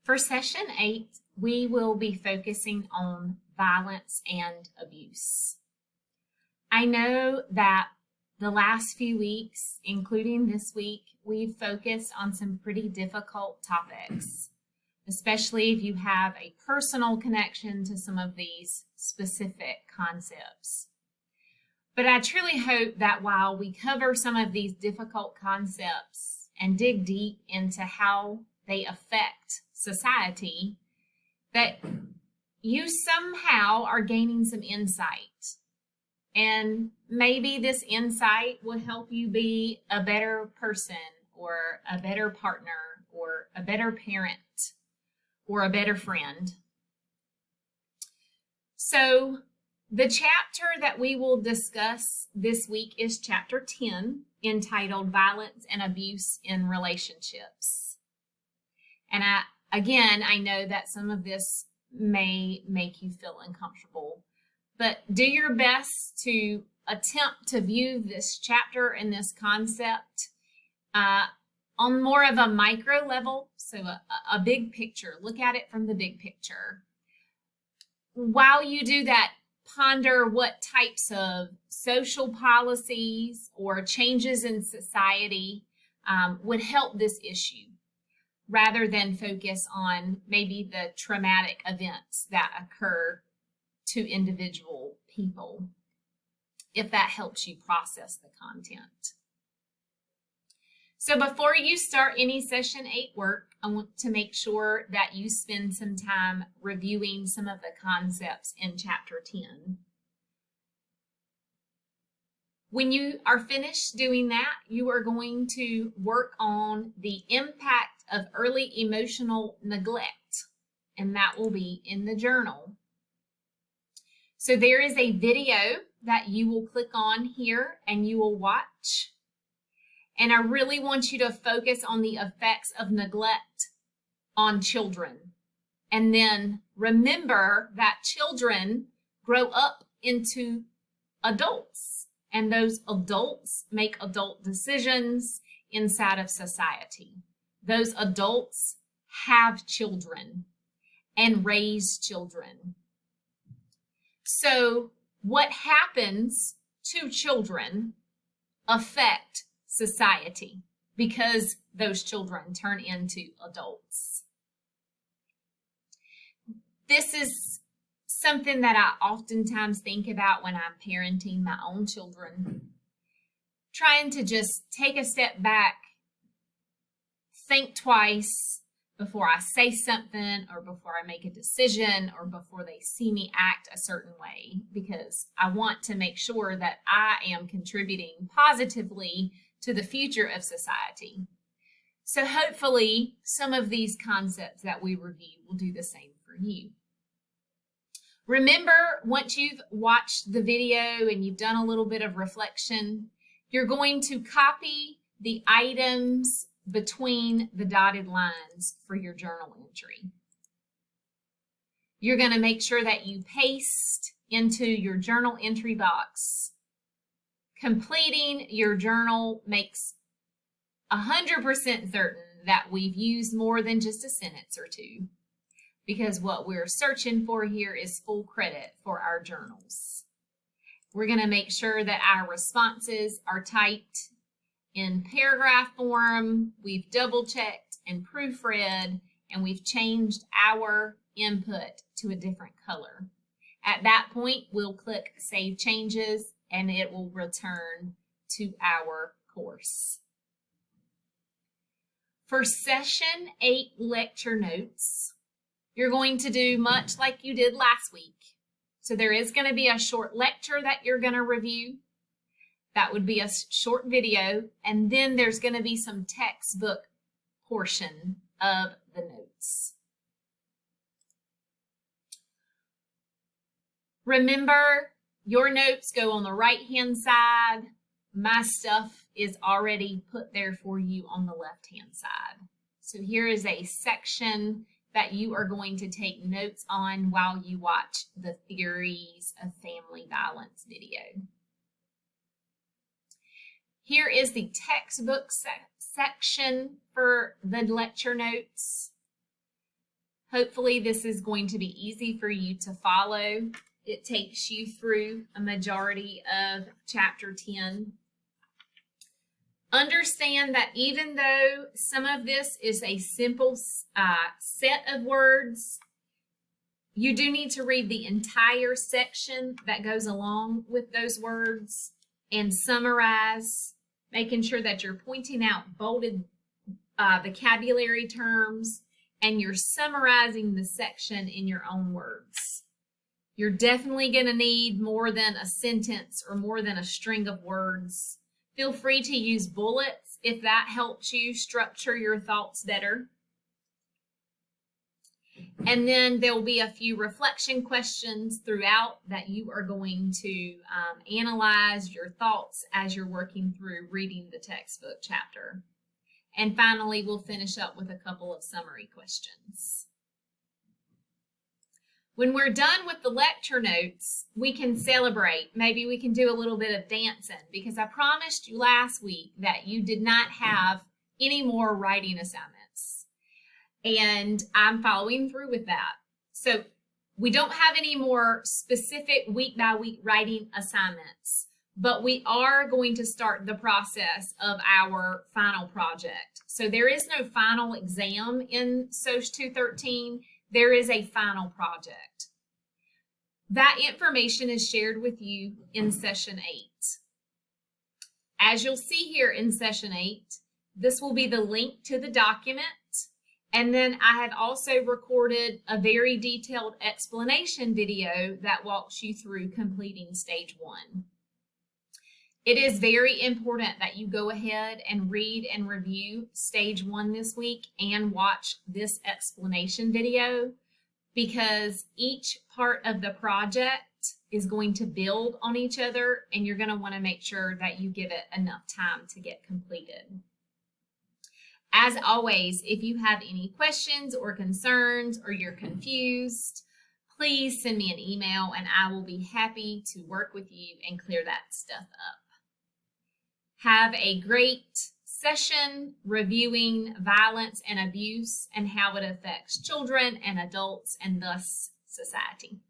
For session 8, we will be focusing on violence and abuse. I know that the last few weeks, including this week, we've focused on some pretty difficult topics, especially if you have a personal connection to some of these specific concepts. But I truly hope that while we cover some of these difficult concepts and dig deep into how they affect society, that you somehow are gaining some insight. And maybe this insight will help you be a better person or a better partner or a better parent or a better friend. So the chapter that we will discuss this week is chapter 10, entitled Violence and Abuse in Relationships. And I know that some of this may make you feel uncomfortable, but do your best to attempt to view this chapter and this concept on more of a micro level, so a big picture. Look at it from the big picture. While you do that, ponder what types of social policies or changes in society would help this issue, rather than focus on maybe the traumatic events that occur to individual people, if that helps you process the content. So before you start any session 8 work, I want to make sure that you spend some time reviewing some of the concepts in chapter 10. When you are finished doing that, you are going to work on the impact of early emotional neglect, and that will be in the journal. So there is a video that you will click on here and you will watch. And I really want you to focus on the effects of neglect on children. And then remember that children grow up into adults, and those adults make adult decisions inside of society. Those adults have children and raise children. So what happens to children affect society because those children turn into adults. This is something that I oftentimes think about when I'm parenting my own children, trying to just take a step back, think twice before I say something or before I make a decision or before they see me act a certain way, because I want to make sure that I am contributing positively to the future of society. So hopefully some of these concepts that we review will do the same for you. Remember, once you've watched the video and you've done a little bit of reflection, you're going to copy the items between the dotted lines for your journal entry. You're going to make sure that you paste into your journal entry box. Completing your journal makes 100% certain that we've used more than just a sentence or two, because what we're searching for here is full credit for our journals. We're going to make sure that our responses are typed in paragraph form, we've double checked and proofread, and we've changed our input to a different color. At that point, we'll click Save Changes and it will return to our course. For session 8 lecture notes, you're going to do much like you did last week. So there is going to be a short lecture that you're going to review. That would be a short video, and then there's going to be some textbook portion of the notes. Remember, your notes go on the right-hand side. My stuff is already put there for you on the left-hand side. So here is a section that you are going to take notes on while you watch the Theories of Family Violence video. Here is the textbook section for the lecture notes. Hopefully this is going to be easy for you to follow. It takes you through a majority of chapter 10. Understand that even though some of this is a simple set of words, you do need to read the entire section that goes along with those words and summarize, making sure that you're pointing out bolded vocabulary terms and you're summarizing the section in your own words. You're definitely going to need more than a sentence or more than a string of words. Feel free to use bullets if that helps you structure your thoughts better. And then there will be a few reflection questions throughout that you are going to analyze your thoughts as you're working through reading the textbook chapter. And finally, we'll finish up with a couple of summary questions. When we're done with the lecture notes, we can celebrate. Maybe we can do a little bit of dancing, because I promised you last week that you did not have any more writing assignments. And I'm following through with that. So we don't have any more specific week-by-week writing assignments, but we are going to start the process of our final project. So there is no final exam in SOC 213. There is a final project. That information is shared with you in session 8. As you'll see here in session 8, this will be the link to the document. And then I have also recorded a very detailed explanation video that walks you through completing stage 1. It is very important that you go ahead and read and review stage 1 this week and watch this explanation video, because each part of the project is going to build on each other, and you're going to want to make sure that you give it enough time to get completed. As always, if you have any questions or concerns or you're confused, please send me an email and I will be happy to work with you and clear that stuff up. Have a great session reviewing violence and abuse and how it affects children and adults and thus society.